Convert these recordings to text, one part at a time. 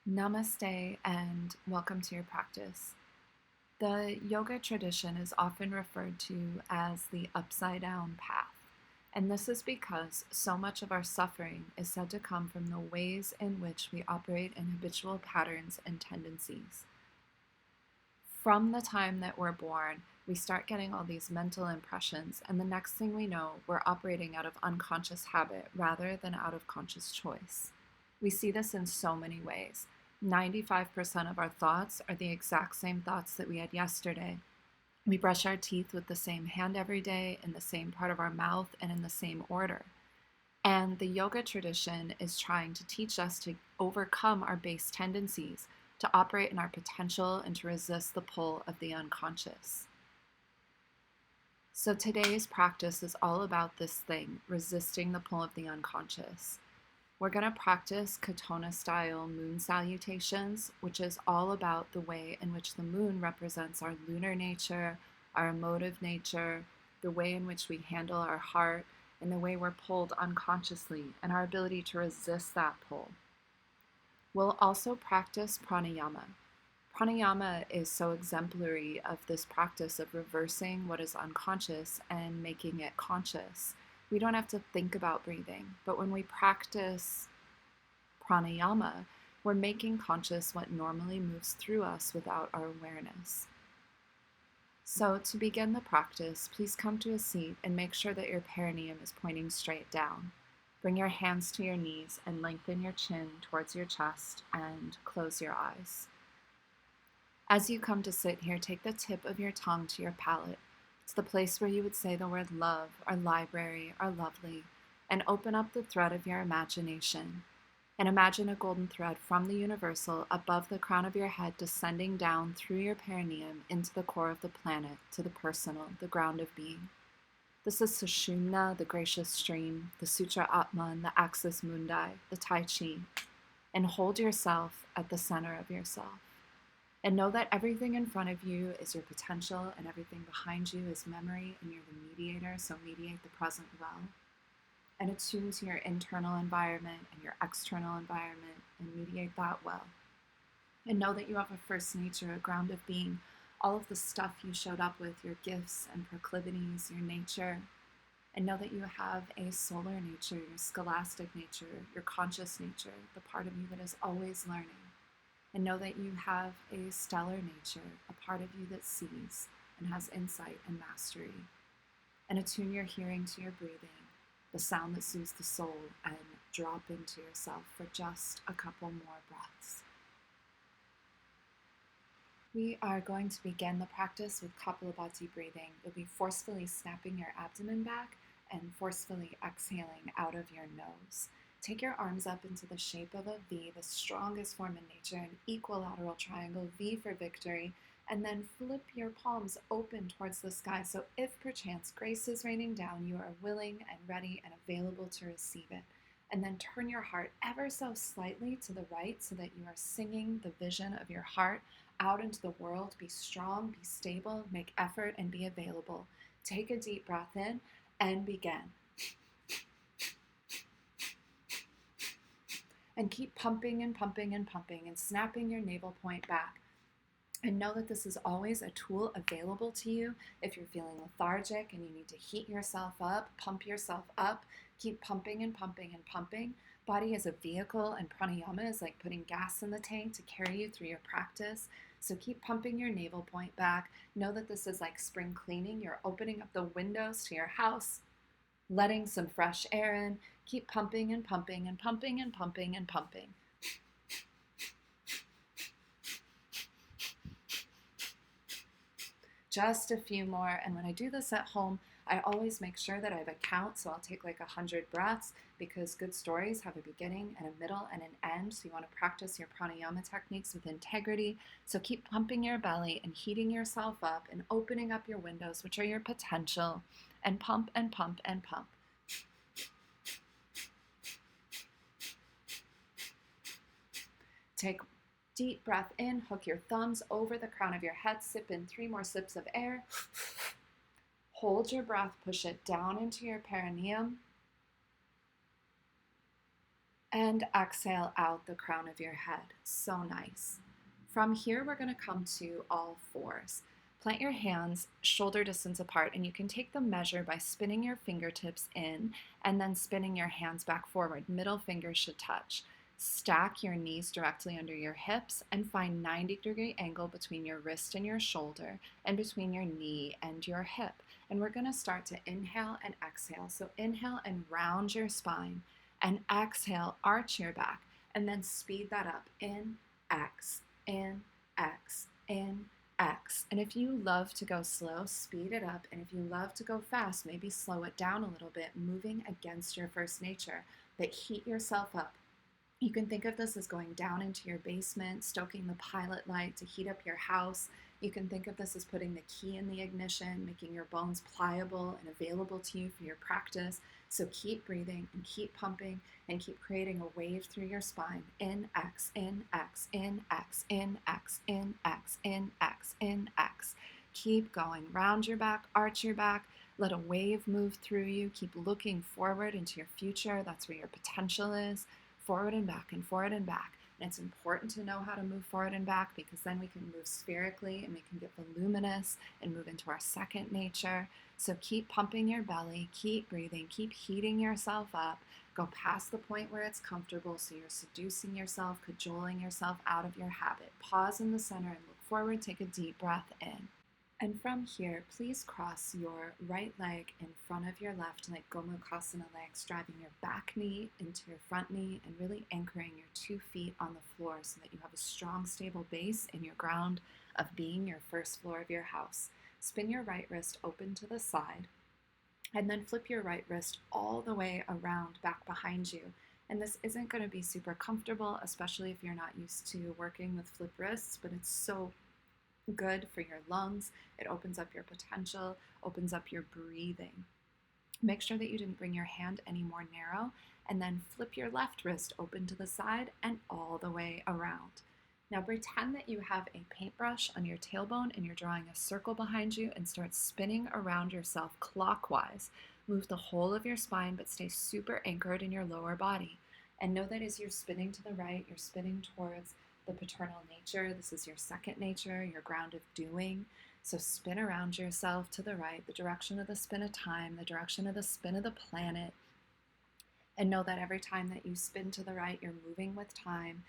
Namaste and welcome to your practice. The yoga tradition is often referred to as the upside down path, and this is because so much of our suffering is said to come from the ways in which we operate in habitual patterns and tendencies. From the time that we're born, we start getting all these mental impressions, and the next thing we know, we're operating out of unconscious habit rather than out of conscious choice. We see this in so many ways. 95% of our thoughts are the exact same thoughts that we had yesterday. We brush our teeth with the same hand every day, in the same part of our mouth, and in the same order. And the yoga tradition is trying to teach us to overcome our base tendencies, to operate in our potential, and to resist the pull of the unconscious. So today's practice is all about this thing, resisting the pull of the unconscious. We're going to practice Katonah style moon salutations, which is all about the way in which the moon represents our lunar nature, our emotive nature, the way in which we handle our heart, and the way we're pulled unconsciously, and our ability to resist that pull. We'll also practice pranayama. Pranayama is so exemplary of this practice of reversing what is unconscious and making it conscious. We don't have to think about breathing, but when we practice pranayama, we're making conscious what normally moves through us without our awareness. So to begin the practice, please come to a seat and make sure that your perineum is pointing straight down. Bring your hands to your knees and lengthen your chin towards your chest and close your eyes. As you come to sit here, take the tip of your tongue to your palate. It's the place where you would say the word love, or library, or lovely, and open up the thread of your imagination. And imagine a golden thread from the universal above the crown of your head, descending down through your perineum into the core of the planet, to the personal, the ground of being. This is Sushumna, the gracious stream, the Sutra Atman, the Axis Mundi, the Tai Chi. And hold yourself at the center of yourself. And know that everything in front of you is your potential, and everything behind you is memory, and you're the mediator, so mediate the present well. And attune to your internal environment and your external environment, and mediate that well. And know that you have a first nature, a ground of being, all of the stuff you showed up with, your gifts and proclivities, your nature. And know that you have a solar nature, your scholastic nature, your conscious nature, the part of you that is always learning. And know that you have a stellar nature, a part of you that sees and has insight and mastery. And attune your hearing to your breathing, the sound that soothes the soul, and drop into yourself for just a couple more breaths. We are going to begin the practice with Kapalabhati breathing. You'll be forcefully snapping your abdomen back and forcefully exhaling out of your nose. Take your arms up into the shape of a V, the strongest form in nature, an equilateral triangle, V for victory, and then flip your palms open towards the sky. So if perchance grace is raining down, you are willing and ready and available to receive it. And then turn your heart ever so slightly to the right so that you are singing the vision of your heart out into the world. Be strong, be stable, make effort, and be available. Take a deep breath in and begin. And keep pumping and pumping and pumping and snapping your navel point back. And know that this is always a tool available to you if you're feeling lethargic and you need to heat yourself up, pump yourself up. Keep pumping and pumping and pumping. Body is a vehicle, and pranayama is like putting gas in the tank to carry you through your practice. So keep pumping your navel point back. Know that this is like spring cleaning. You're opening up the windows to your house, letting some fresh air in. Keep pumping and pumping and pumping and pumping and pumping. Just a few more. And when I do this at home, I always make sure that I have a count. So I'll take like 100 breaths, because good stories have a beginning and a middle and an end. So you want to practice your pranayama techniques with integrity. So keep pumping your belly and heating yourself up and opening up your windows, which are your potential, and pump and pump and pump. Take deep breath in, hook your thumbs over the crown of your head, sip in 3 more sips of air. Hold your breath, push it down into your perineum. And exhale out the crown of your head. So nice. From here, we're going to come to all fours. Plant your hands shoulder distance apart, and you can take the measure by spinning your fingertips in and then spinning your hands back forward. Middle fingers should touch. Stack your knees directly under your hips and find 90-degree angle between your wrist and your shoulder and between your knee and your hip. And we're going to start to inhale and exhale. So inhale and round your spine, and exhale, arch your back, and then speed that up. In, X, in, X, in, X. And if you love to go slow, speed it up. And if you love to go fast, maybe slow it down a little bit, moving against your first nature. But heat yourself up. You can think of this as going down into your basement, stoking the pilot light to heat up your house. You can think of this as putting the key in the ignition, making your bones pliable and available to you for your practice. So keep breathing and keep pumping and keep creating a wave through your spine. In, X, in, X, in, X, in, X, in, X, in, X, in, X. Keep going. Round your back, arch your back. Let a wave move through you. Keep looking forward into your future. That's where your potential is. Forward and back and forward and back. And it's important to know how to move forward and back, because then we can move spherically and we can get voluminous and move into our second nature. So keep pumping your belly, keep breathing, keep heating yourself up. Go past the point where it's comfortable, so you're seducing yourself, cajoling yourself out of your habit. Pause in the center and look forward. Take a deep breath in. And from here, please cross your right leg in front of your left, like Gomukhasana legs, driving your back knee into your front knee and really anchoring your 2 feet on the floor so that you have a strong, stable base in your ground of being, your first floor of your house. Spin your right wrist open to the side, and then flip your right wrist all the way around back behind you. And this isn't going to be super comfortable, especially if you're not used to working with flip wrists, but it's so good for your lungs. It opens up your potential, opens up your breathing. Make sure that you didn't bring your hand any more narrow, and then flip your left wrist open to the side and all the way around. Now pretend that you have a paintbrush on your tailbone and you're drawing a circle behind you, and start spinning around yourself clockwise. Move the whole of your spine, but stay super anchored in your lower body. And know that as you're spinning to the right, you're spinning towards the paternal nature. This is your second nature, your ground of doing. So spin around yourself to the right, the direction of the spin of time, the direction of the spin of the planet. And know that every time that you spin to the right, you're moving with time.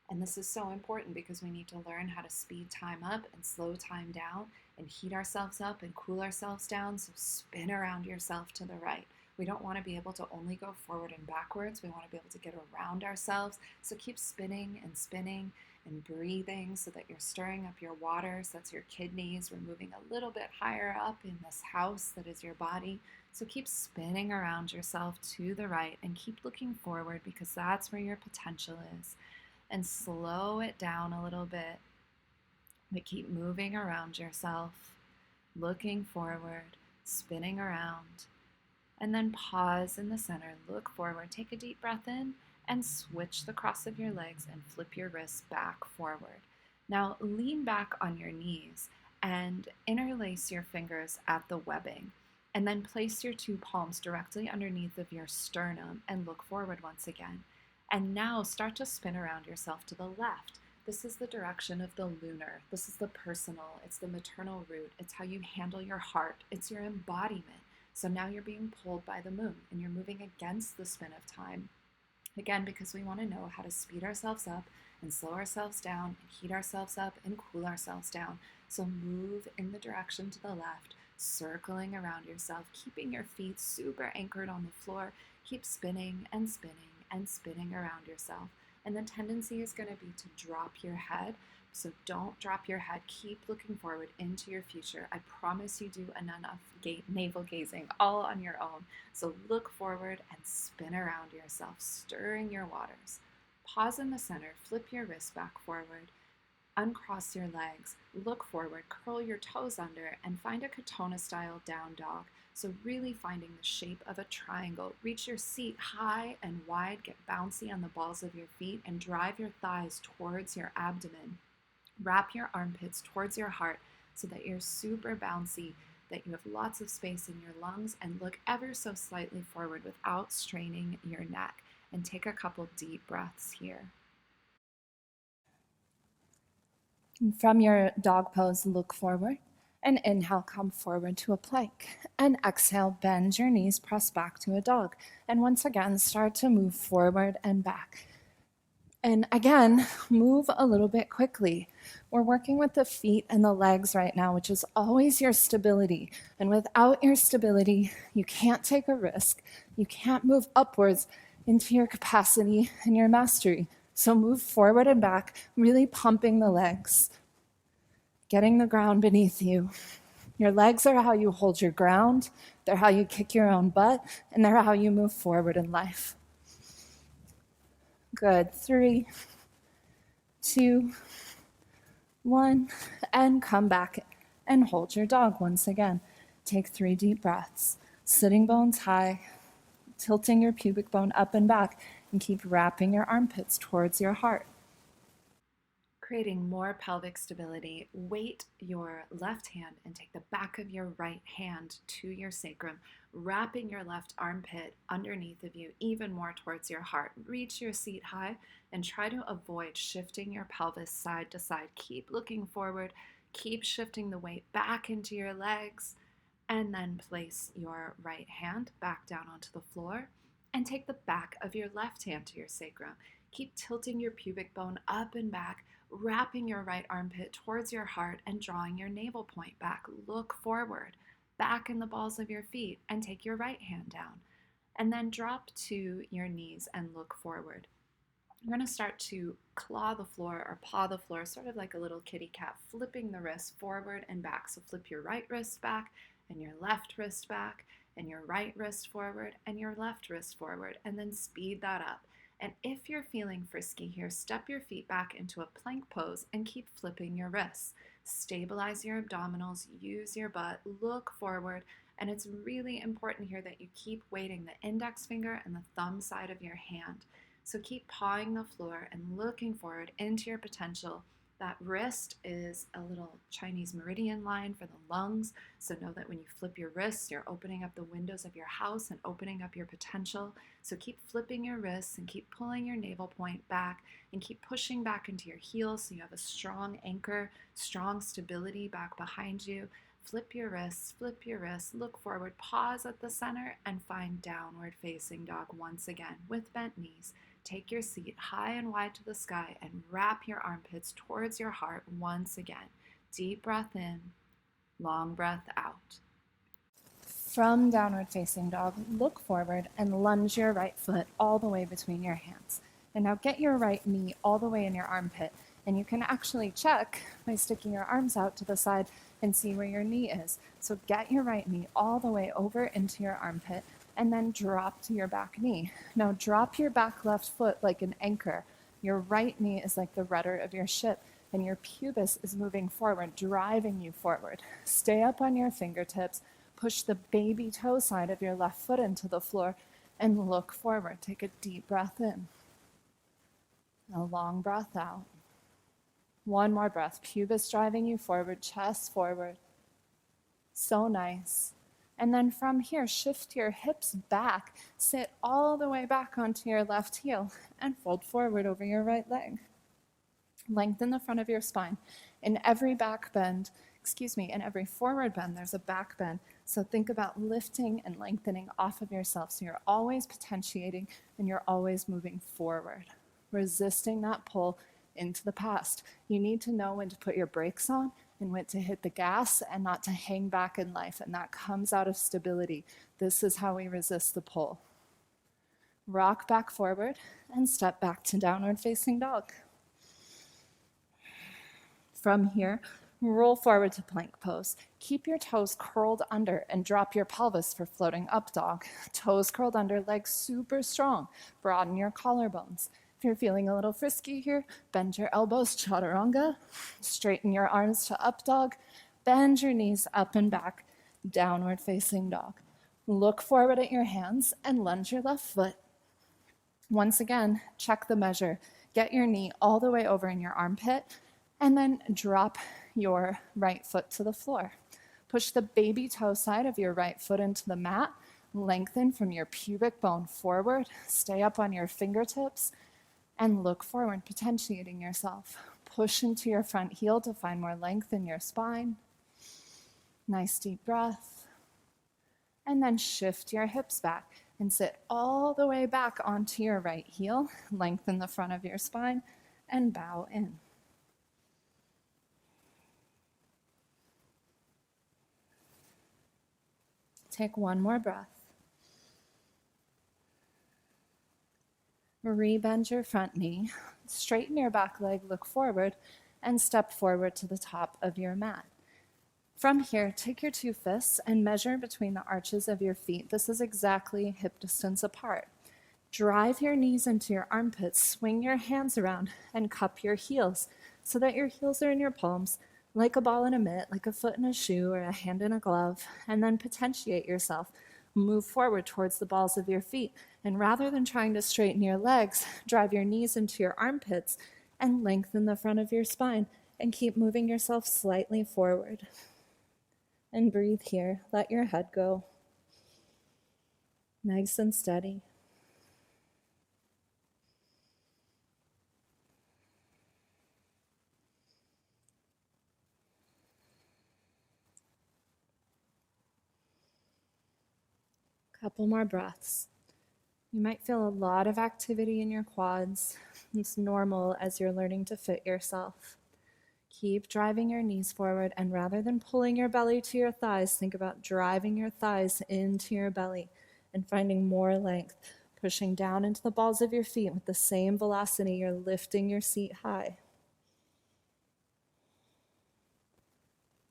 And this is so important because we need to learn how to speed time up and slow time down and heat ourselves up and cool ourselves down. So spin around yourself to the right. We don't want to be able to only go forward and backwards. We want to be able to get around ourselves. So keep spinning and breathing so that you're stirring up your water. So that's your kidneys. We're moving a little bit higher up in this house that is your body. So keep spinning around yourself to the right and keep looking forward, because that's where your potential is. And slow it down a little bit, but keep moving around yourself, looking forward, spinning around. And then pause in the center, look forward, take a deep breath in, and switch the cross of your legs and flip your wrists back forward. Now lean back on your knees and interlace your fingers at the webbing, and then place your 2 palms directly underneath of your sternum and look forward once again. And now start to spin around yourself to the left. This is the direction of the lunar. This is the personal. It's the maternal root. It's how you handle your heart. It's your embodiment. So now you're being pulled by the moon and you're moving against the spin of time. Again, because we want to know how to speed ourselves up and slow ourselves down and heat ourselves up and cool ourselves down. So move in the direction to the left, circling around yourself, keeping your feet super anchored on the floor. Keep spinning and spinning and spinning around yourself. And the tendency is going to be to drop your head. So don't drop your head. Keep looking forward into your future. I promise you do enough navel gazing all on your own. So look forward and spin around yourself, stirring your waters. Pause in the center, flip your wrists back forward, uncross your legs, look forward, curl your toes under, and find a Katonah style down dog. So really finding the shape of a triangle. Reach your seat high and wide, get bouncy on the balls of your feet, and drive your thighs towards your abdomen. Wrap your armpits towards your heart so that you're super bouncy, that you have lots of space in your lungs, and look ever so slightly forward without straining your neck. and take a couple deep breaths here. And from your dog pose, look forward. And inhale, come forward to a plank. And exhale, bend your knees, press back to a dog. And once again, start to move forward and back. And again, move a little bit quickly. We're working with the feet and the legs right now, which is always your stability. And without your stability, you can't take a risk. You can't move upwards into your capacity and your mastery. So move forward and back, really pumping the legs, getting the ground beneath you. Your legs are how you hold your ground, they're how you kick your own butt, and they're how you move forward in life. Good. 3, 2, 1, and come back and hold your dog once again. Take 3 deep breaths, sitting bones high, tilting your pubic bone up and back, and keep wrapping your armpits towards your heart. Creating more pelvic stability, weight your left hand and take the back of your right hand to your sacrum, wrapping your left armpit underneath of you even more towards your heart. Reach your seat high and try to avoid shifting your pelvis side to side. Keep looking forward, keep shifting the weight back into your legs, and then place your right hand back down onto the floor and take the back of your left hand to your sacrum. Keep tilting your pubic bone up and back, wrapping your right armpit towards your heart and drawing your navel point back. Look forward, back in the balls of your feet, and take your right hand down. And then drop to your knees and look forward. You're going to start to claw the floor or paw the floor, sort of like a little kitty cat, flipping the wrist forward and back. So flip your right wrist back and your left wrist back and your right wrist forward and your left wrist forward, and then speed that up. And if you're feeling frisky here, step your feet back into a plank pose and keep flipping your wrists. Stabilize your abdominals, use your butt, look forward, and it's really important here that you keep weighting the index finger and the thumb side of your hand. So keep pawing the floor and looking forward into your potential. That wrist is a little Chinese meridian line for the lungs. So know that when you flip your wrists, you're opening up the windows of your house and opening up your potential. So keep flipping your wrists and keep pulling your navel point back and keep pushing back into your heels so you have a strong anchor, strong stability back behind you. Flip your wrists, look forward, pause at the center, and find downward facing dog once again with bent knees. Take your seat high and wide to the sky and wrap your armpits towards your heart once again. Deep breath in, long breath out. From downward facing dog, look forward and lunge your right foot all the way between your hands. And now get your right knee all the way in your armpit. And you can actually check by sticking your arms out to the side and see where your knee is. So get your right knee all the way over into your armpit and then drop to your back knee. Now drop your back left foot like an anchor. Your right knee is like the rudder of your ship, and your pubis is moving forward, driving you forward. Stay up on your fingertips, push the baby toe side of your left foot into the floor, and look forward. Take a deep breath in. A long breath out. One more breath. Pubis driving you forward, chest forward. So nice. And then from here, shift your hips back, sit all the way back onto your left heel, and fold forward over your right leg. Lengthen the front of your spine. In every forward bend, there's a back bend. So think about lifting and lengthening off of yourself. So you're always potentiating and you're always moving forward, resisting that pull into the past. You need to know when to put your brakes on and when to hit the gas and not to hang back in life. And that comes out of stability. This is how we resist the pull. Rock back forward and step back to downward facing dog. From here, roll forward to plank pose. Keep your toes curled under and drop your pelvis for floating up dog. Toes curled under, legs super strong. Broaden your collarbones. If you're feeling a little frisky here, bend your elbows, chaturanga. Straighten your arms to up dog. Bend your knees up and back, downward facing dog. Look forward at your hands and lunge your left foot. Once again, check the measure. Get your knee all the way over in your armpit and then drop your right foot to the floor. Push the baby toe side of your right foot into the mat. Lengthen from your pubic bone forward. Stay up on your fingertips and look forward, potentiating yourself. Push into your front heel to find more length in your spine. Nice deep breath. And then shift your hips back and sit all the way back onto your right heel. Lengthen the front of your spine and bow in. Take one more breath. Rebend your front knee, straighten your back leg, look forward, and step forward to the top of your mat. From here, take your two fists and measure between the arches of your feet. This is exactly hip distance apart. Drive your knees into your armpits, swing your hands around, and cup your heels so that your heels are in your palms, like a ball in a mitt, like a foot in a shoe, or a hand in a glove, and then potentiate yourself. Move forward towards the balls of your feet, and rather than trying to straighten your legs, drive your knees into your armpits and lengthen the front of your spine, and keep moving yourself slightly forward. And breathe here. Let your head go. Nice and steady. Couple more breaths. You might feel a lot of activity in your quads. It's normal as you're learning to fit yourself. Keep driving your knees forward, and rather than pulling your belly to your thighs, think about driving your thighs into your belly and finding more length, pushing down into the balls of your feet with the same velocity you're lifting your seat high.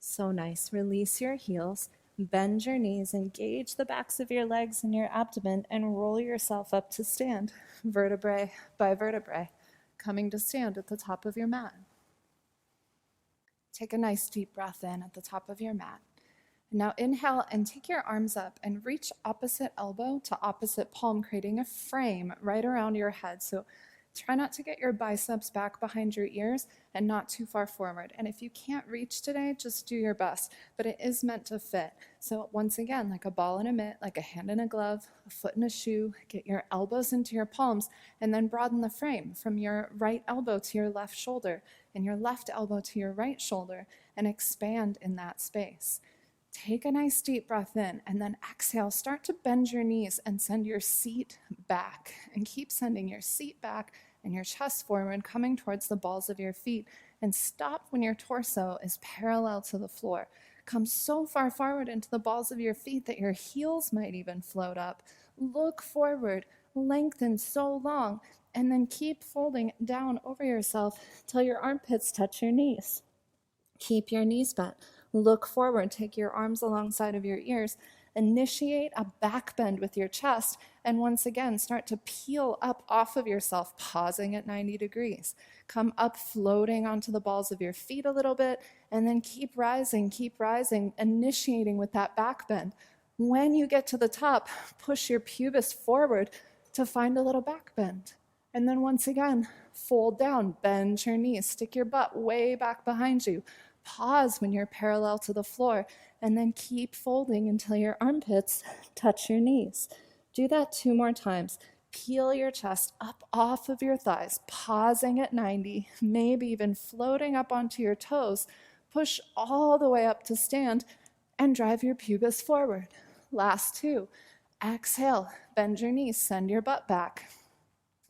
So nice. Release your heels, bend your knees, engage the backs of your legs and your abdomen, and roll yourself up to stand, vertebrae by vertebrae, coming to stand at the top of your mat. Take a nice deep breath in at the top of your mat. Now inhale and take your arms up and reach opposite elbow to opposite palm, creating a frame right around your head. So try not to get your biceps back behind your ears and not too far forward. And if you can't reach today, just do your best, but it is meant to fit. So once again, like a ball in a mitt, like a hand in a glove, a foot in a shoe, get your elbows into your palms, and then broaden the frame from your right elbow to your left shoulder and your left elbow to your right shoulder, and expand in that space. Take a nice deep breath in, and then exhale. Start to bend your knees and send your seat back, and keep sending your seat back and your chest forward, coming towards the balls of your feet, and stop when your torso is parallel to the floor. Come so far forward into the balls of your feet that your heels might even float up. Look forward, lengthen so long, and then keep folding down over yourself till your armpits touch your knees. Keep your knees bent. Look forward, take your arms alongside of your ears, initiate a back bend with your chest, and once again, start to peel up off of yourself, pausing at 90 degrees. Come up, floating onto the balls of your feet a little bit, and then keep rising, initiating with that back bend. When you get to the top, push your pubis forward to find a little back bend. And then once again, fold down, bend your knees, stick your butt way back behind you. Pause when you're parallel to the floor, and then keep folding until your armpits touch your knees. Do that 2 more times. Peel your chest up off of your thighs, pausing at 90, maybe even floating up onto your toes. Push all the way up to stand and drive your pubis forward. Last 2. Exhale, bend your knees, send your butt back.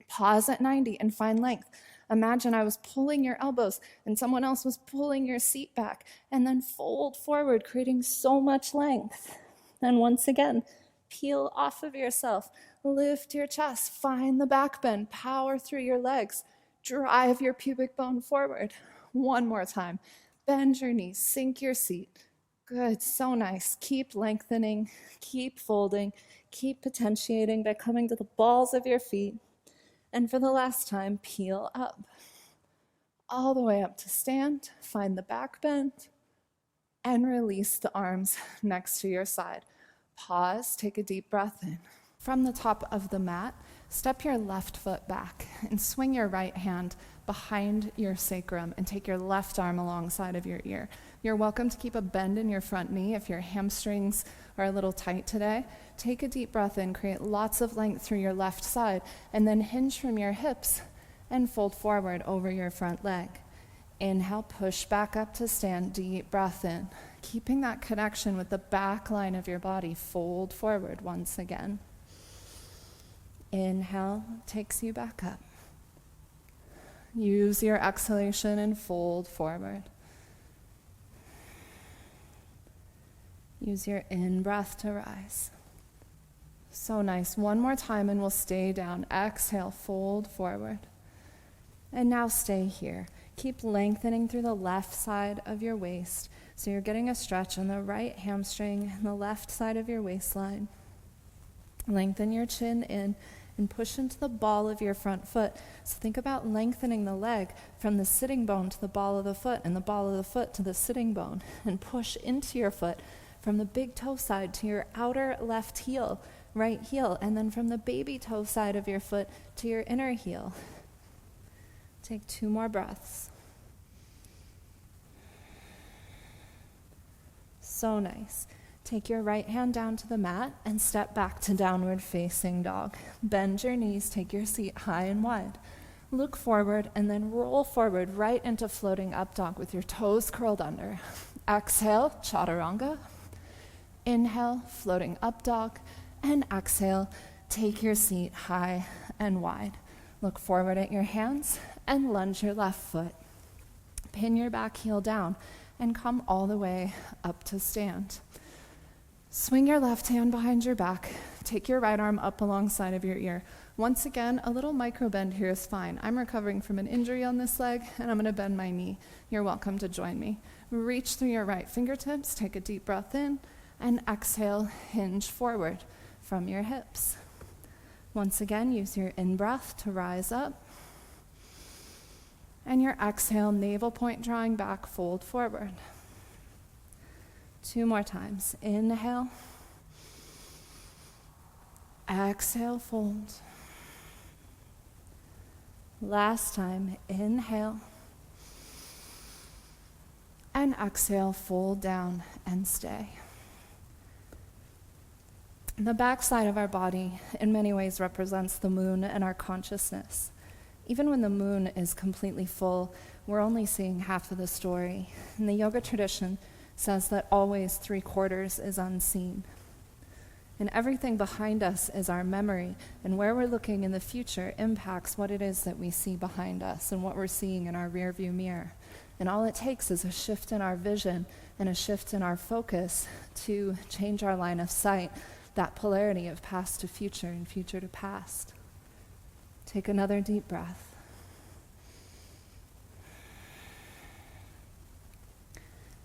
Pause at 90 and find length. Imagine I was pulling your elbows and someone else was pulling your seat back, and then fold forward, creating so much length. And once again, peel off of yourself, lift your chest, find the back bend, power through your legs, drive your pubic bone forward. 1 more time. Bend your knees, sink your seat. Good, so nice. Keep lengthening, keep folding, keep potentiating by coming to the balls of your feet. And for the last time, peel up. All the way up to stand, find the back bend, and release the arms next to your side. Pause, take a deep breath in. From the top of the mat, step your left foot back and swing your right hand behind your sacrum and take your left arm alongside of your ear. You're welcome to keep a bend in your front knee if your hamstrings are a little tight today. Take a deep breath in, create lots of length through your left side, and then hinge from your hips and fold forward over your front leg. Inhale, push back up to stand, deep breath in. Keeping that connection with the back line of your body, fold forward once again. Inhale takes you back up. Use your exhalation and fold forward. Use your in-breath to rise. So nice. One more time and we'll stay down. Exhale, fold forward. And now stay here. Keep lengthening through the left side of your waist. So you're getting a stretch on the right hamstring and the left side of your waistline. Lengthen your chin in and push into the ball of your front foot. So think about lengthening the leg from the sitting bone to the ball of the foot and the ball of the foot to the sitting bone. And push into your foot from the big toe side to your outer left heel, right heel, and then from the baby toe side of your foot to your inner heel. Take 2 more breaths. So nice. Take your right hand down to the mat and step back to downward facing dog. Bend your knees, take your seat high and wide. Look forward and then roll forward right into floating up dog with your toes curled under. Exhale, chaturanga. Inhale, floating up dog. And exhale, take your seat high and wide. Look forward at your hands and lunge your left foot. Pin your back heel down and come all the way up to stand. Swing your left hand behind your back. Take your right arm up alongside of your ear. Once again, a little micro bend here is fine. I'm recovering from an injury on this leg, and I'm going to bend my knee. You're welcome to join me. Reach through your right fingertips. Take a deep breath in, and exhale, hinge forward from your hips. Once again, use your in-breath to rise up. And your exhale, navel point drawing back, fold forward. 2 more times. Inhale. Exhale, fold. Last time. Inhale. And exhale, fold down and stay. The back side of our body in many ways represents the moon and our consciousness. Even when the moon is completely full, we're only seeing half of the story. And the yoga tradition says that always 3/4 is unseen. And everything behind us is our memory, and where we're looking in the future impacts what it is that we see behind us and what we're seeing in our rearview mirror. And all it takes is a shift in our vision and a shift in our focus to change our line of sight, that polarity of past to future and future to past. Take another deep breath.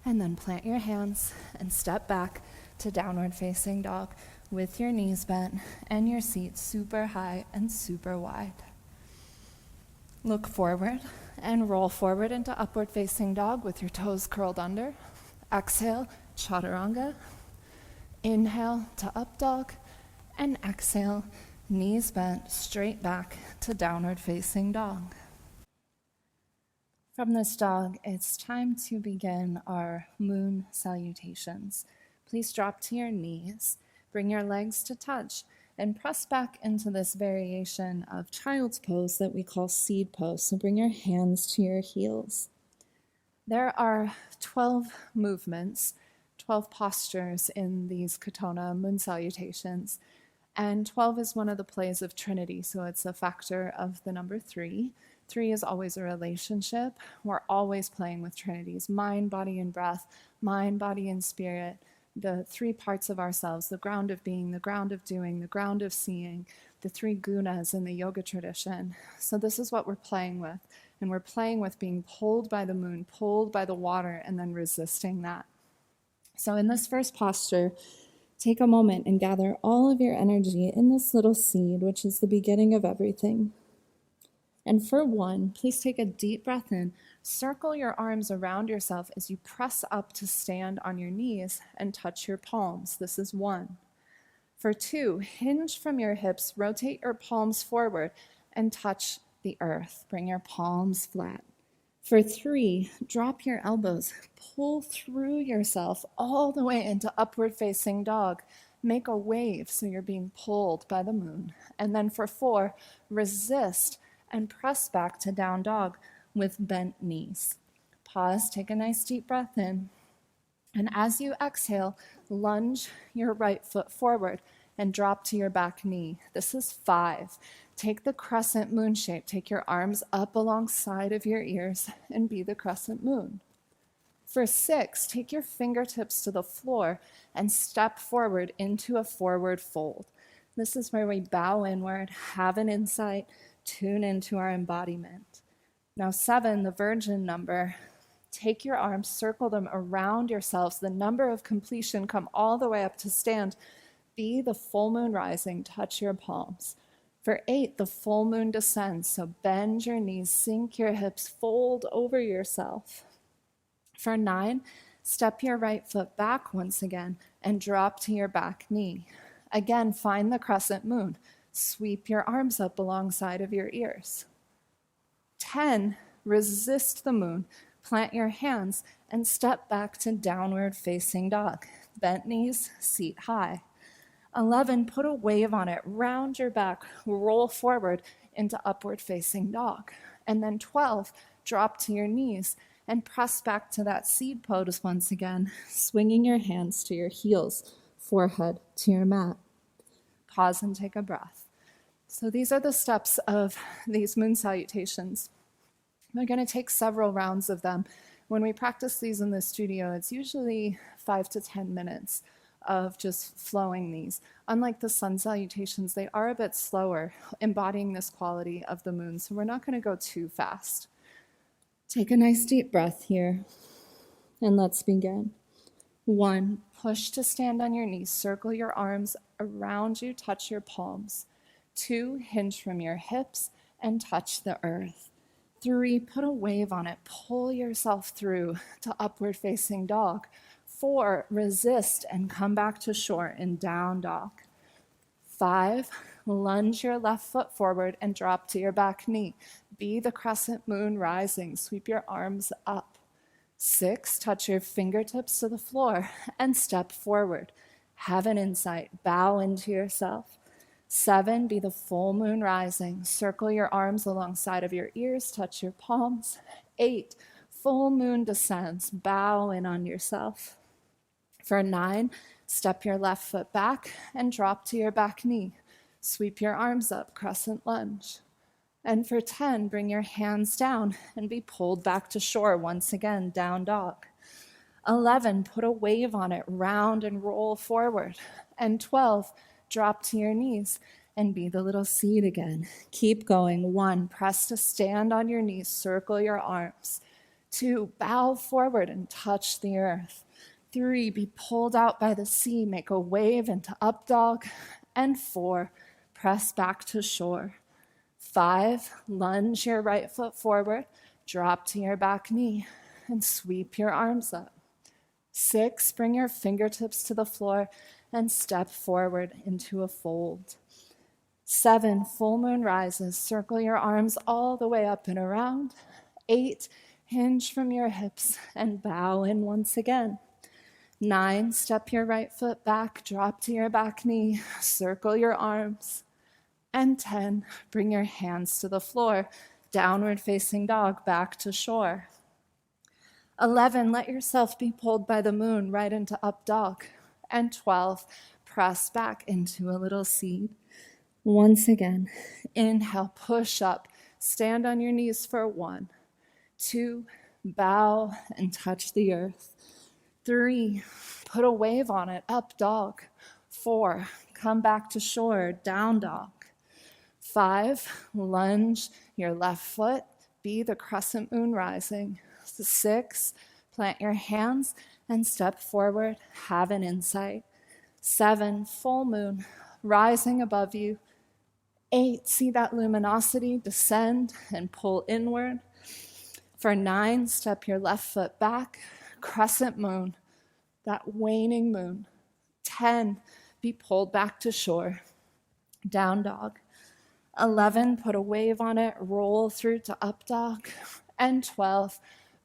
And then plant your hands and step back to downward facing dog with your knees bent and your seat super high and super wide. Look forward and roll forward into upward facing dog with your toes curled under. Exhale, chaturanga. Inhale to up dog, and exhale, knees bent, straight back to downward facing dog. From this dog, it's time to begin our moon salutations. Please drop to your knees, bring your legs to touch, and press back into this variation of child's pose that we call seed pose. So bring your hands to your heels. There are 12 movements, 12 postures in these Katonah moon salutations, and 12 is one of the plays of Trinity, so it's a factor of the number 3. 3 is always a relationship. We're always playing with Trinities, mind, body, and breath, mind, body, and spirit, the 3 parts of ourselves, the ground of being, the ground of doing, the ground of seeing, the 3 gunas in the yoga tradition. So this is what we're playing with, and we're playing with being pulled by the moon, pulled by the water, and then resisting that. So in this first posture, take a moment and gather all of your energy in this little seed, which is the beginning of everything. And for 1, please take a deep breath in. Circle your arms around yourself as you press up to stand on your knees and touch your palms. This is 1. For 2, hinge from your hips, rotate your palms forward and touch the earth. Bring your palms flat. For 3, drop your elbows. Pull through yourself all the way into upward facing dog. Make a wave so you're being pulled by the moon. And then for 4, resist and press back to down dog with bent knees. Pause, take a nice deep breath in. And as you exhale, lunge your right foot forward and drop to your back knee. This is 5. Take the crescent moon shape. Take your arms up alongside of your ears and be the crescent moon. For 6, take your fingertips to the floor and step forward into a forward fold. This is where we bow inward, have an insight, tune into our embodiment. Now 7, the virgin number. Take your arms, circle them around yourselves. The number of completion, come all the way up to stand. Be the full moon rising, touch your palms. For 8, the full moon descends, so bend your knees, sink your hips, fold over yourself. For 9, step your right foot back once again and drop to your back knee. Again, find the crescent moon. Sweep your arms up alongside of your ears. 10, resist the moon. Plant your hands and step back to downward facing dog. Bent knees, seat high. 11, put a wave on it, round your back, roll forward into upward facing dog. And then 12, drop to your knees and press back to that seed pose once again, swinging your hands to your heels, forehead to your mat. Pause and take a breath. So these are the steps of these moon salutations. We're going to take several rounds of them. When we practice these in the studio, it's usually 5 to 10 minutes of just flowing these. Unlike the sun salutations, they are a bit slower, embodying this quality of the moon, so we're not going to go too fast. Take a nice deep breath here, and let's begin. 1, push to stand on your knees, circle your arms around you, touch your palms. 2, hinge from your hips and touch the earth. 3, put a wave on it, pull yourself through to upward facing dog. 4, resist and come back to shore in down dog. 5, lunge your left foot forward and drop to your back knee. Be the crescent moon rising, sweep your arms up. 6, touch your fingertips to the floor and step forward. Have an insight, bow into yourself. 7, be the full moon rising. Circle your arms alongside of your ears, touch your palms. 8, full moon descends, bow in on yourself. For 9, step your left foot back and drop to your back knee. Sweep your arms up, crescent lunge. And for 10, bring your hands down and be pulled back to shore once again, down dog. 11, put a wave on it, round and roll forward. And 12, drop to your knees and be the little seed again. Keep going. 1, press to stand on your knees, circle your arms. 2, bow forward and touch the earth. 3, be pulled out by the sea, make a wave into up dog. And 4, press back to shore. 5, lunge your right foot forward, drop to your back knee, and sweep your arms up. 6, bring your fingertips to the floor and step forward into a fold. 7, full moon rises, circle your arms all the way up and around. 8, hinge from your hips and bow in once again. 9, step your right foot back, drop to your back knee, circle your arms. And 10, bring your hands to the floor, downward facing dog, back to shore. 11, let yourself be pulled by the moon right into up dog. And 12, press back into a little seed. Once again, inhale, push up, stand on your knees for 1, 2, bow and touch the earth. 3, put a wave on it, up dog. 4, come back to shore, down dog. 5, lunge your left foot, be the crescent moon rising. 6, plant your hands and step forward, have an insight. 7, full moon rising above you. 8, see that luminosity descend and pull inward. For 9, step your left foot back, crescent moon, that waning moon. 10, be pulled back to shore, down dog. 11, put a wave on it, roll through to up dog. And 12,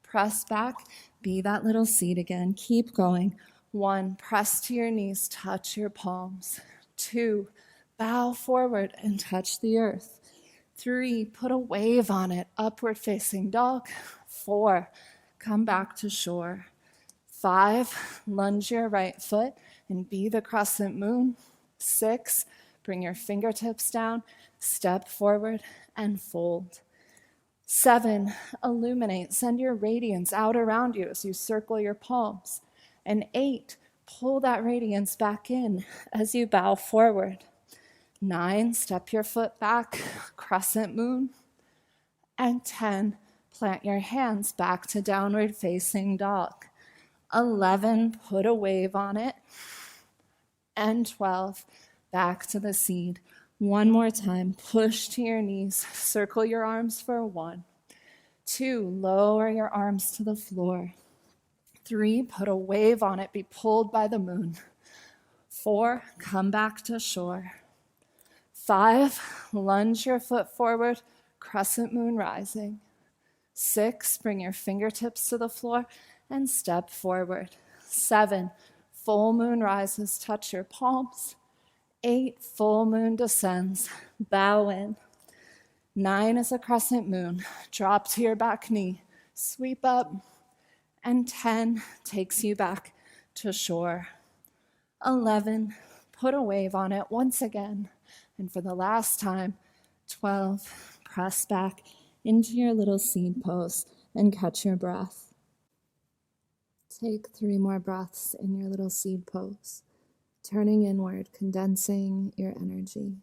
press back, be that little seed again. Keep going. 1, press to your knees, touch your palms. 2, bow forward and touch the earth. 3, put a wave on it, upward facing dog. 4, come back to shore. 5, lunge your right foot and be the crescent moon. 6, bring your fingertips down, step forward and fold. 7, illuminate, send your radiance out around you as you circle your palms. And 8, pull that radiance back in as you bow forward. 9, step your foot back, crescent moon. And 10, plant your hands back to downward facing dog. 11, put a wave on it. And 12, back to the seed. One more time, push to your knees, circle your arms for 1. 2, lower your arms to the floor. 3, put a wave on it, be pulled by the moon. 4, come back to shore. 5, lunge your foot forward, crescent moon rising. 6, bring your fingertips to the floor and step forward. 7, full moon rises, touch your palms. 8, full moon descends, bow in. 9 is a crescent moon, drop to your back knee, sweep up. And 10 takes you back to shore. 11, put a wave on it once again. And for the last time, 12, press back into your little seed pose and catch your breath. Take 3 more breaths in your little seed pose, turning inward, condensing your energy.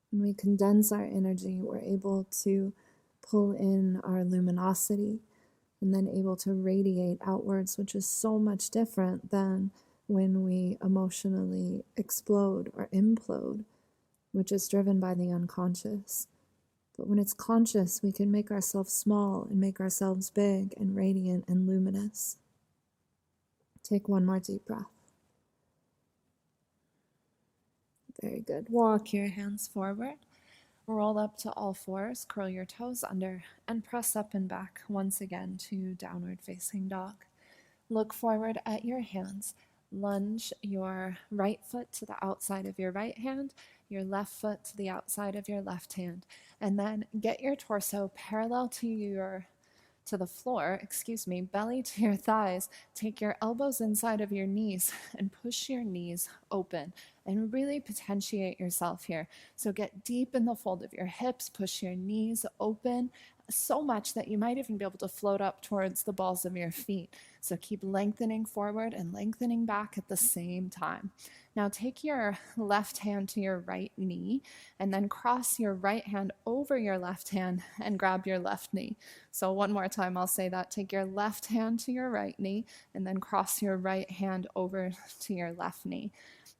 When we condense our energy, we're able to pull in our luminosity and then able to radiate outwards, which is so much different than when we emotionally explode or implode, which is driven by the unconscious. But when it's conscious, we can make ourselves small and make ourselves big and radiant and luminous. Take 1 more deep breath. Very good. Walk your hands forward. Roll up to all fours, curl your toes under, and press up and back once again to downward facing dog. Look forward at your hands. Lunge your right foot to the outside of your right hand, your left foot to the outside of your left hand, and then get your torso parallel to the floor, belly to your thighs. Take your elbows inside of your knees and push your knees open and really potentiate yourself here. So get deep in the fold of your hips, push your knees open so much that you might even be able to float up towards the balls of your feet. So keep lengthening forward and lengthening back at the same time. Now take your left hand to your right knee and then cross your right hand over your left hand and grab your left knee. So one more time, I'll say that. Take your left hand to your right knee and then cross your right hand over to your left knee.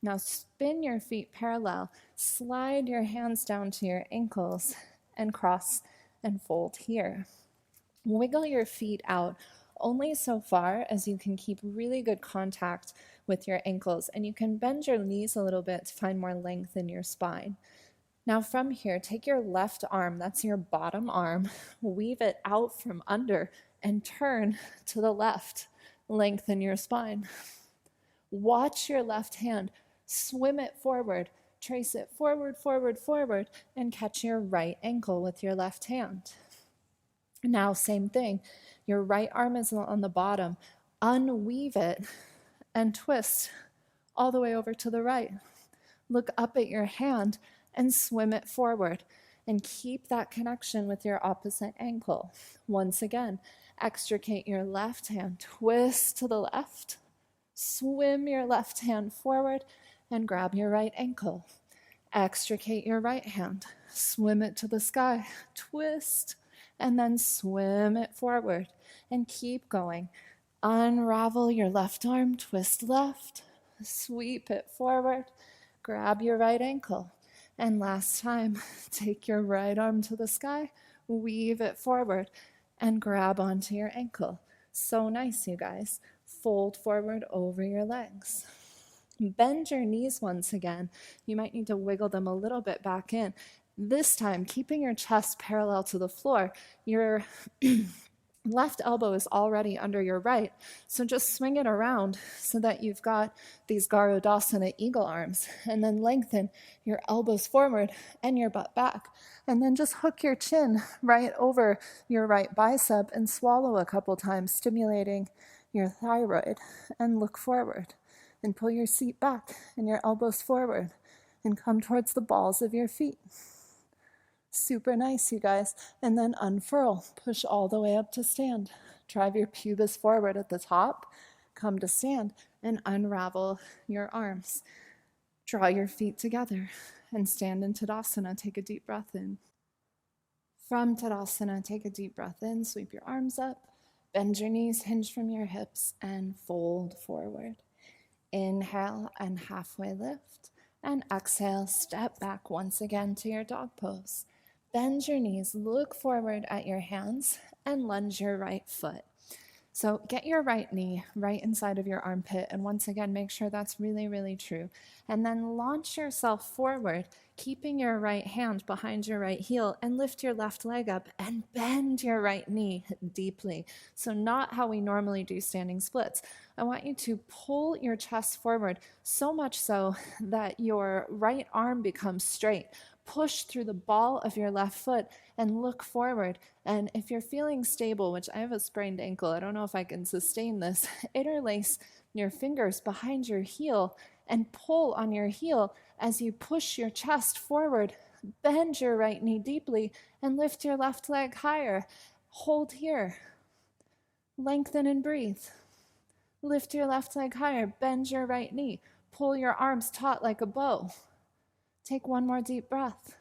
Now spin your feet parallel, slide your hands down to your ankles and cross and fold here. Wiggle your feet out only so far as you can keep really good contact with your ankles, and you can bend your knees a little bit to find more length in your spine. Now from here, take your left arm, that's your bottom arm, weave it out from under and turn to the left. Lengthen your spine. Watch your left hand, swim it forward, trace it forward, forward, forward, and catch your right ankle with your left hand. Now, same thing. Your right arm is on the bottom. Unweave it and twist all the way over to the right. Look up at your hand and swim it forward. And keep that connection with your opposite ankle. Once again, extricate your left hand, twist to the left, swim your left hand forward, and grab your right ankle. Extricate your right hand, swim it to the sky, twist, and then swim it forward. And keep going. Unravel your left arm, twist left, sweep it forward, grab your right ankle. And last time, take your right arm to the sky, weave it forward, and grab onto your ankle. So nice, you guys. Fold forward over your legs. Bend your knees once again. You might need to wiggle them a little bit back in. This time, keeping your chest parallel to the floor, your left elbow is already under your right, so just swing it around so that you've got these Garudasana eagle arms, and then lengthen your elbows forward and your butt back, and then just hook your chin right over your right bicep and swallow a couple times, stimulating your thyroid, and look forward and pull your seat back and your elbows forward and come towards the balls of your feet. Super nice, you guys. And then unfurl, push all the way up to stand. Drive your pubis forward at the top, come to stand, and unravel your arms. Draw your feet together and stand in Tadasana. Take a deep breath in. From Tadasana, take a deep breath in, sweep your arms up, bend your knees, hinge from your hips, and fold forward. Inhale and halfway lift, and exhale, step back once again to your dog pose. Bend your knees, look forward at your hands, and lunge your right foot. So get your right knee right inside of your armpit, and once again, make sure that's really, really true. And then launch yourself forward, keeping your right hand behind your right heel, and lift your left leg up and bend your right knee deeply. So not how we normally do standing splits. I want you to pull your chest forward so much so that your right arm becomes straight. Push through the ball of your left foot and look forward. And if you're feeling stable, which I have a sprained ankle, I don't know if I can sustain this, interlace your fingers behind your heel and pull on your heel as you push your chest forward. Bend your right knee deeply and lift your left leg higher. Hold here. Lengthen and breathe. Lift your left leg higher. Bend your right knee. Pull your arms taut like a bow. Take one more deep breath.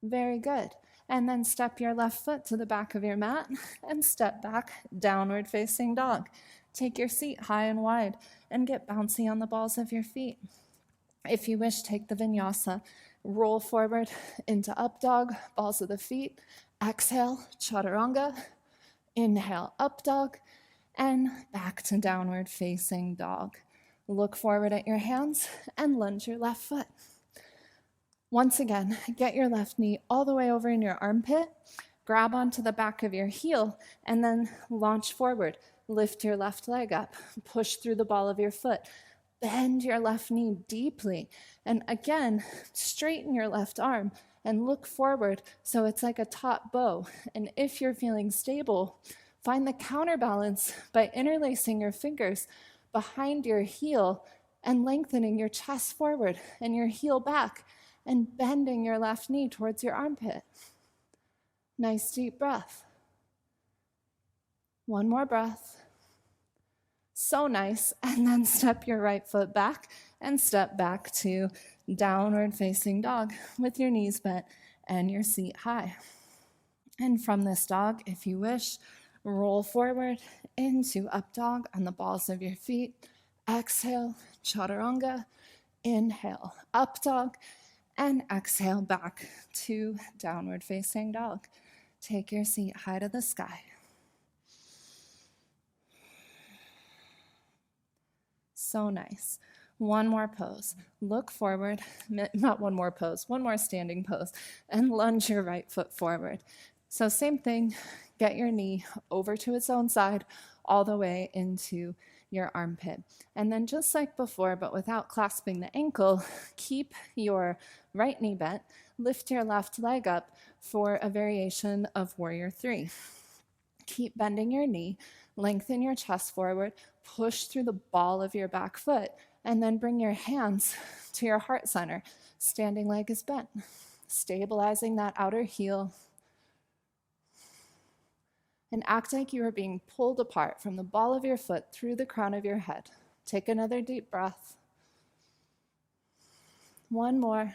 Very good. And then step your left foot to the back of your mat and step back, downward facing dog. Take your seat high and wide and get bouncy on the balls of your feet. If you wish, take the vinyasa. Roll forward into up dog, balls of the feet. Exhale, chaturanga. Inhale, up dog. And back to downward facing dog. Look forward at your hands and lunge your left foot. Once again, get your left knee all the way over in your armpit, grab onto the back of your heel, and then launch forward. Lift your left leg up, push through the ball of your foot, bend your left knee deeply, and again, straighten your left arm and look forward so it's like a taut bow. And if you're feeling stable, find the counterbalance by interlacing your fingers behind your heel and lengthening your chest forward and your heel back, and bending your left knee towards your armpit. Nice deep breath. One more breath. So nice. And then step your right foot back and step back to downward facing dog with your knees bent and your seat high. And from this dog, if you wish, roll forward into up dog on the balls of your feet. Exhale, chaturanga. Inhale, up dog. And exhale back to downward facing dog. Take your seat high to the sky. So nice. One more pose. Look forward, not one more pose, one more standing pose, and lunge your right foot forward. So same thing, get your knee over to its own side, all the way into your armpit. And then just like before, but without clasping the ankle, keep your right knee bent, lift your left leg up for a variation of Warrior 3. Keep bending your knee, lengthen your chest forward, push through the ball of your back foot, and then bring your hands to your heart center. Standing leg is bent, stabilizing that outer heel. And act like you are being pulled apart from the ball of your foot through the crown of your head. Take another deep breath. One more.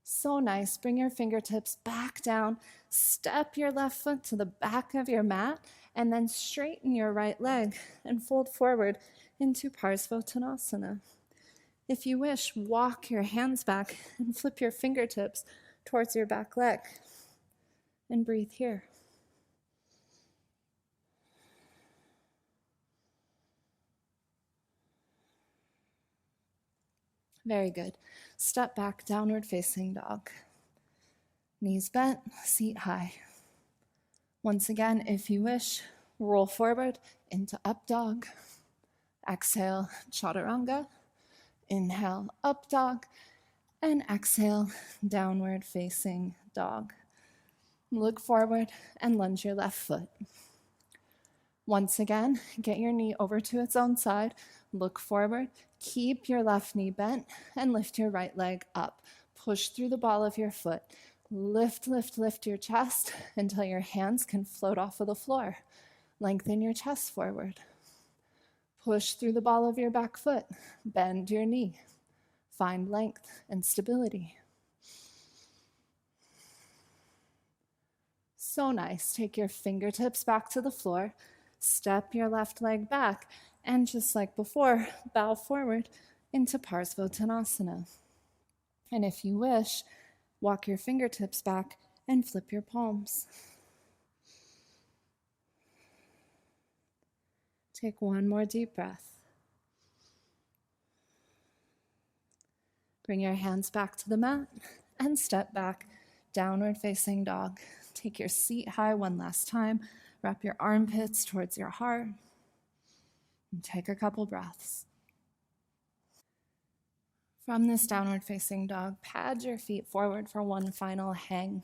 So nice. Bring your fingertips back down. Step your left foot to the back of your mat, and then straighten your right leg and fold forward into Parsvottanasana. If you wish, walk your hands back and flip your fingertips towards your back leg. And breathe here. Very good. Step back, downward facing dog. Knees bent, seat high. Once again, if you wish, roll forward into up dog. Exhale, chaturanga. Inhale, up dog. And exhale, downward facing dog. Look forward and lunge your left foot. Once again, get your knee over to its own side. Look forward. Keep your left knee bent and lift your right leg up. Push through the ball of your foot. Lift, lift, lift your chest until your hands can float off of the floor. Lengthen your chest forward. Push through the ball of your back foot. Bend your knee. Find length and stability. So nice. Take your fingertips back to the floor. Step your left leg back. And just like before, bow forward into Parsvottanasana. And if you wish, walk your fingertips back and flip your palms. Take one more deep breath. Bring your hands back to the mat and step back, downward facing dog. Take your seat high one last time. Wrap your armpits towards your heart. And take a couple breaths. From this downward facing dog, pad your feet forward for one final hang.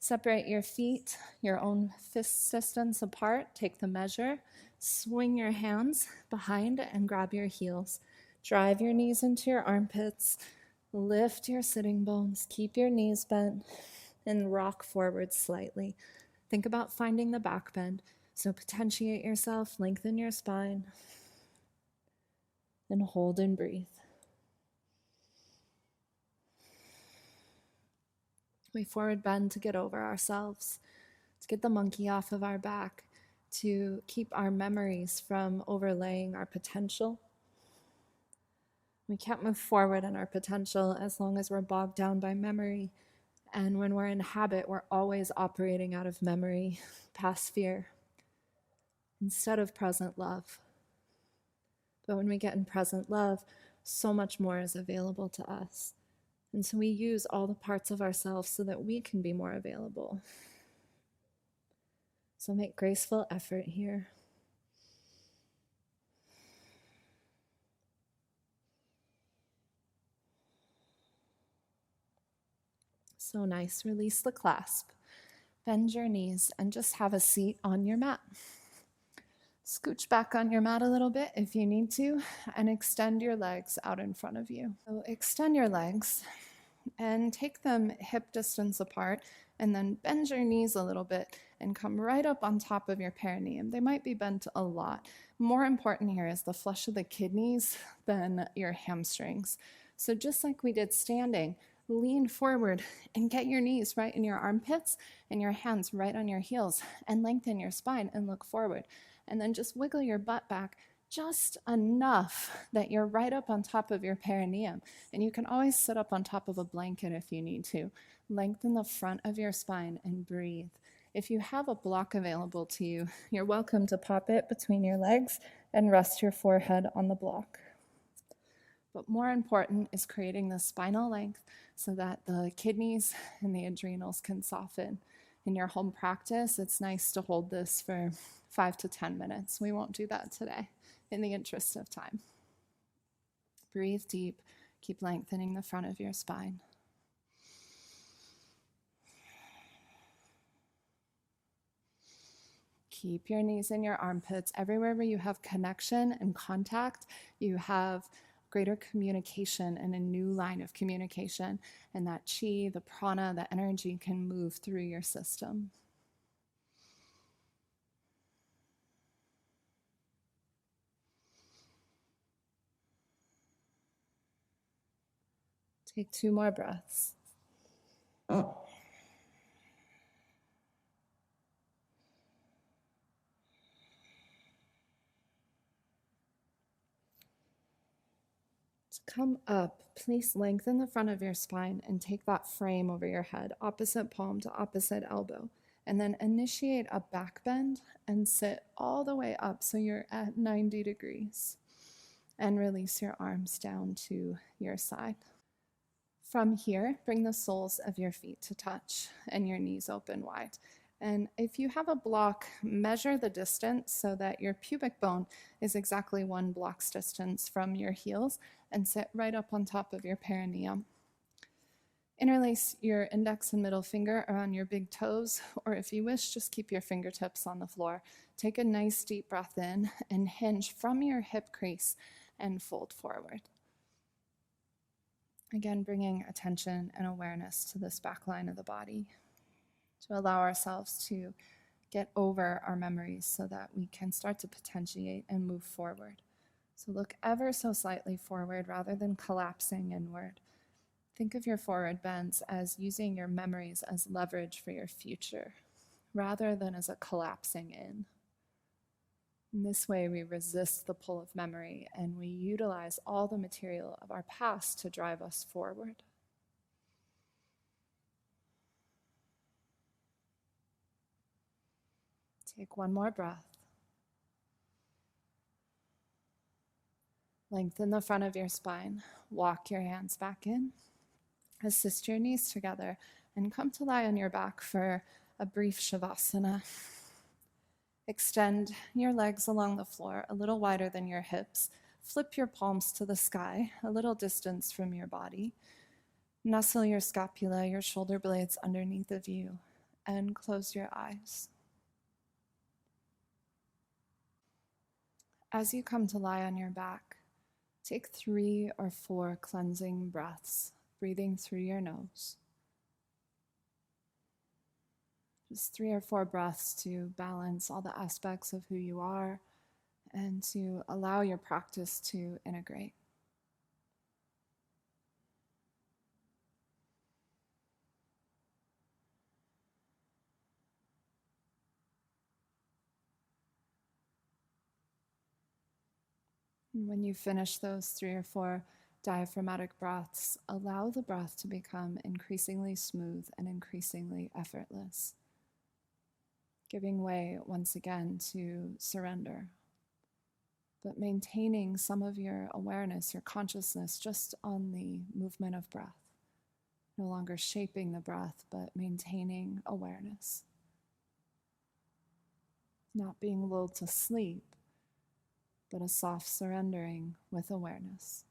Separate your feet, your own fist distance apart. Take the measure. Swing your hands behind and grab your heels. Drive your knees into your armpits. Lift your sitting bones. Keep your knees bent and rock forward slightly. Think about finding the back bend. So potentiate yourself, lengthen your spine, and hold and breathe. We forward bend to get over ourselves, to get the monkey off of our back, to keep our memories from overlaying our potential. We can't move forward in our potential as long as we're bogged down by memory. And when we're in habit, we're always operating out of memory, past fear, instead of present love. But when we get in present love, so much more is available to us. And so we use all the parts of ourselves so that we can be more available. So make graceful effort here. So nice. Release the clasp. Bend your knees and just have a seat on your mat. Scooch back on your mat a little bit if you need to, and extend your legs out in front of you. So extend your legs and take them hip distance apart, and then bend your knees a little bit and come right up on top of your perineum. They might be bent a lot. More important here is the flush of the kidneys than your hamstrings. So just like we did standing, lean forward and get your knees right in your armpits and your hands right on your heels, and lengthen your spine and look forward. And then just wiggle your butt back just enough that you're right up on top of your perineum. And you can always sit up on top of a blanket if you need to. Lengthen the front of your spine and breathe. If you have a block available to you, you're welcome to pop it between your legs and rest your forehead on the block. But more important is creating the spinal length so that the kidneys and the adrenals can soften. In your home practice, it's nice to hold this for 5 to 10 minutes. We won't do that today in the interest of time. Breathe deep. Keep lengthening the front of your spine. Keep your knees in your armpits. Everywhere where you have connection and contact, you have greater communication and a new line of communication. And that chi, the prana, the energy can move through your system. Take 2 more breaths. To come up, please lengthen the front of your spine and take that frame over your head, opposite palm to opposite elbow. And then initiate a back bend and sit all the way up so you're at 90 degrees. and release your arms down to your side. From here, bring the soles of your feet to touch and your knees open wide. And if you have a block, measure the distance so that your pubic bone is exactly 1 block's distance from your heels and sit right up on top of your perineum. Interlace your index and middle finger around your big toes, or if you wish, just keep your fingertips on the floor. Take a nice deep breath in and hinge from your hip crease and fold forward. Again, bringing attention and awareness to this back line of the body to allow ourselves to get over our memories so that we can start to potentiate and move forward. So look ever so slightly forward rather than collapsing inward. Think of your forward bends as using your memories as leverage for your future, rather than as a collapsing in. In this way, we resist the pull of memory and we utilize all the material of our past to drive us forward. Take one more breath. Lengthen the front of your spine. Walk your hands back in. Assist your knees together and come to lie on your back for a brief shavasana. Extend your legs along the floor a little wider than your hips. Flip your palms to the sky, a little distance from your body. Nestle your scapula, your shoulder blades underneath of you, and close your eyes. As you come to lie on your back, take 3 or 4 cleansing breaths, breathing through your nose. Just 3 or 4 breaths to balance all the aspects of who you are and to allow your practice to integrate. And when you finish those 3 or 4 diaphragmatic breaths, allow the breath to become increasingly smooth and increasingly effortless, giving way once again to surrender, but maintaining some of your awareness, your consciousness just on the movement of breath, no longer shaping the breath, but maintaining awareness, not being lulled to sleep, but a soft surrendering with awareness.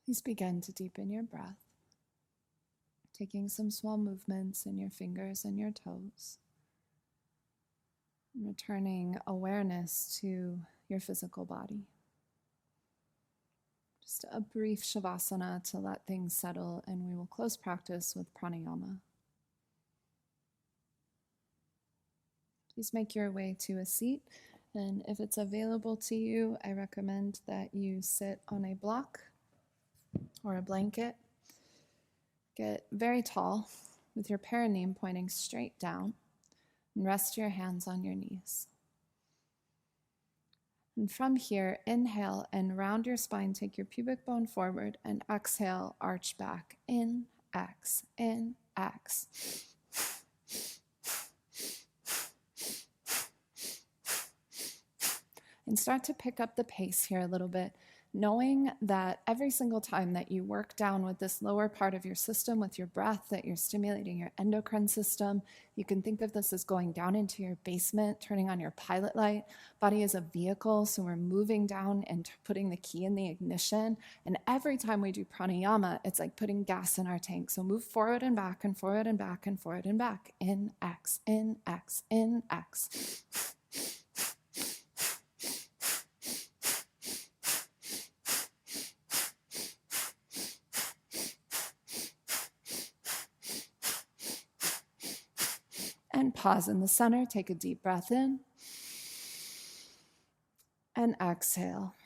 Please begin to deepen your breath, taking some small movements in your fingers and your toes, and returning awareness to your physical body. Just a brief shavasana to let things settle, and we will close practice with pranayama. Please make your way to a seat, and if it's available to you, I recommend that you sit on a block or a blanket. Get very tall with your perineum pointing straight down, and rest your hands on your knees. And from here, inhale and round your spine, take your pubic bone forward, and exhale, arch back. In, X, in, X. And start to pick up the pace here a little bit. knowing that every single time that you work down with this lower part of your system with your breath, that you're stimulating your endocrine system. You can think of this as going down into your basement, turning on your pilot light. Body is a vehicle, so we're moving down and putting the key in the ignition. And every time we do pranayama, it's like putting gas in our tank. So move forward and back and forward and back and forward and back. In, X, in, X, in, X. And pause in the center. Take a deep breath in. And exhale.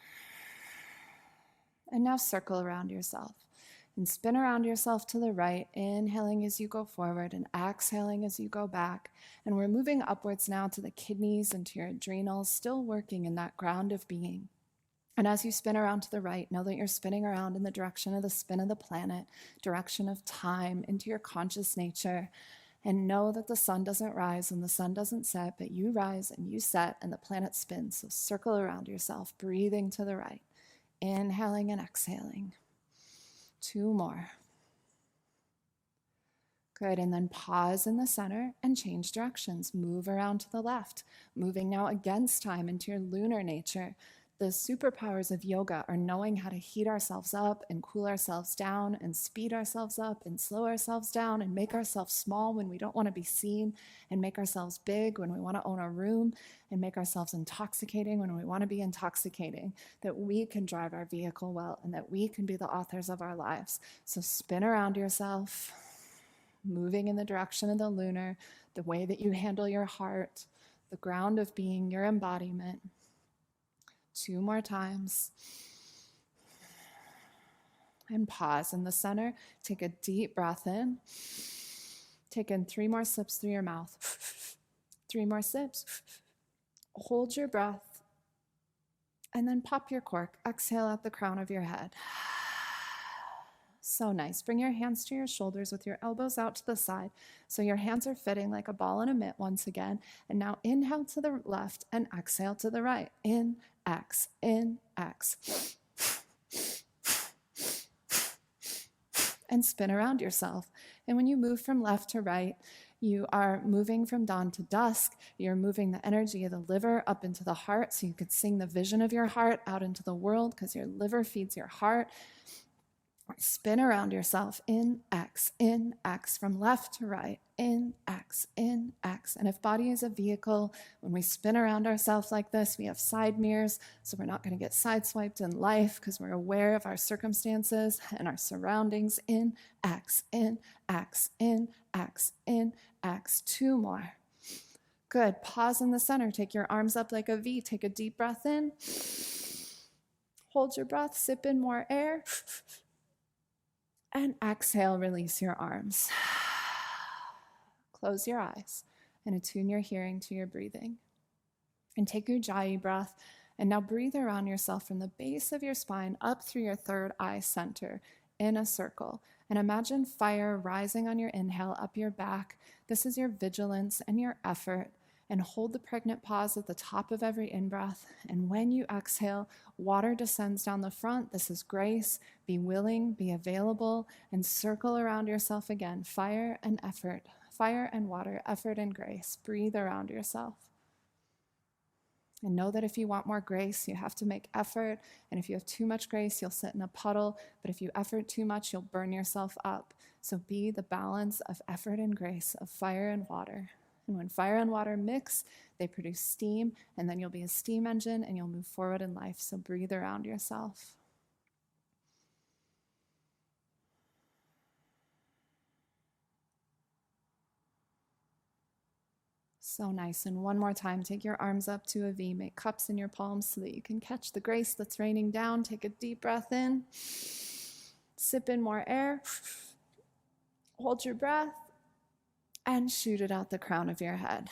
And now circle around yourself. And spin around yourself to the right, inhaling as you go forward and exhaling as you go back. And we're moving upwards now to the kidneys and to your adrenals, still working in that ground of being. And as you spin around to the right, know that you're spinning around in the direction of the spin of the planet, direction of time, into your conscious nature. And know that the sun doesn't rise and the sun doesn't set, but you rise and you set and the planet spins. So circle around yourself, breathing to the right, inhaling and exhaling. 2 more. Good, and then pause in the center and change directions. Move around to the left, moving now against time into your lunar nature. The superpowers of yoga are knowing how to heat ourselves up and cool ourselves down and speed ourselves up and slow ourselves down and make ourselves small when we don't want to be seen and make ourselves big when we want to own a room and make ourselves intoxicating when we want to be intoxicating, that we can drive our vehicle well and that we can be the authors of our lives. So spin around yourself, moving in the direction of the lunar, the way that you handle your heart, the ground of being, your embodiment. 2 more times. And pause in the center. Take a deep breath in. Take in 3 more sips through your mouth. 3 more sips. Hold your breath. And then pop your cork. Exhale at the crown of your head. So nice. Bring your hands to your shoulders with your elbows out to the side. So your hands are fitting like a ball in a mitt once again. And now inhale to the left and exhale to the right. In, X, in, X. And spin around yourself. And when you move from left to right, you are moving from dawn to dusk. You're moving the energy of the liver up into the heart so you could sing the vision of your heart out into the world because your liver feeds your heart. Spin around yourself in X, from left to right, in X. And if body is a vehicle, when we spin around ourselves like this, we have side mirrors, so we're not going to get sideswiped in life because we're aware of our circumstances and our surroundings. In X. 2 more. Good. Pause in the center. Take your arms up like a V. Take a deep breath in. Hold your breath. Sip in more air. And exhale, release your arms. Close your eyes and attune your hearing to your breathing. And take your Ujjayi breath. And now breathe around yourself from the base of your spine up through your third eye center in a circle. And imagine fire rising on your inhale up your back. This is your vigilance and your effort. And hold the pregnant pause at the top of every in-breath. And when you exhale, water descends down the front. This is grace. Be willing, be available, and circle around yourself again. Fire and effort, fire and water, effort and grace. Breathe around yourself. And know that if you want more grace, you have to make effort. And if you have too much grace, you'll sit in a puddle. But if you effort too much, you'll burn yourself up. So be the balance of effort and grace, of fire and water. And when fire and water mix, they produce steam, and then you'll be a steam engine and you'll move forward in life. So breathe around yourself. So nice. And one more time, take your arms up to a V. Make cups in your palms so that you can catch the grace that's raining down. Take a deep breath in. Sip in more air. Hold your breath. And shoot it out the crown of your head.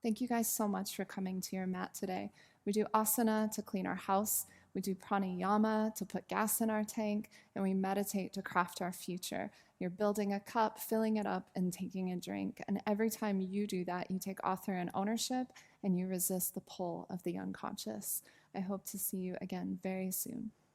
Thank you guys so much for coming to your mat today. We do asana to clean our house. We do pranayama to put gas in our tank. And we meditate to craft our future. You're building a cup, filling it up, and taking a drink. And every time you do that, you take author and ownership, and you resist the pull of the unconscious. I hope to see you again very soon.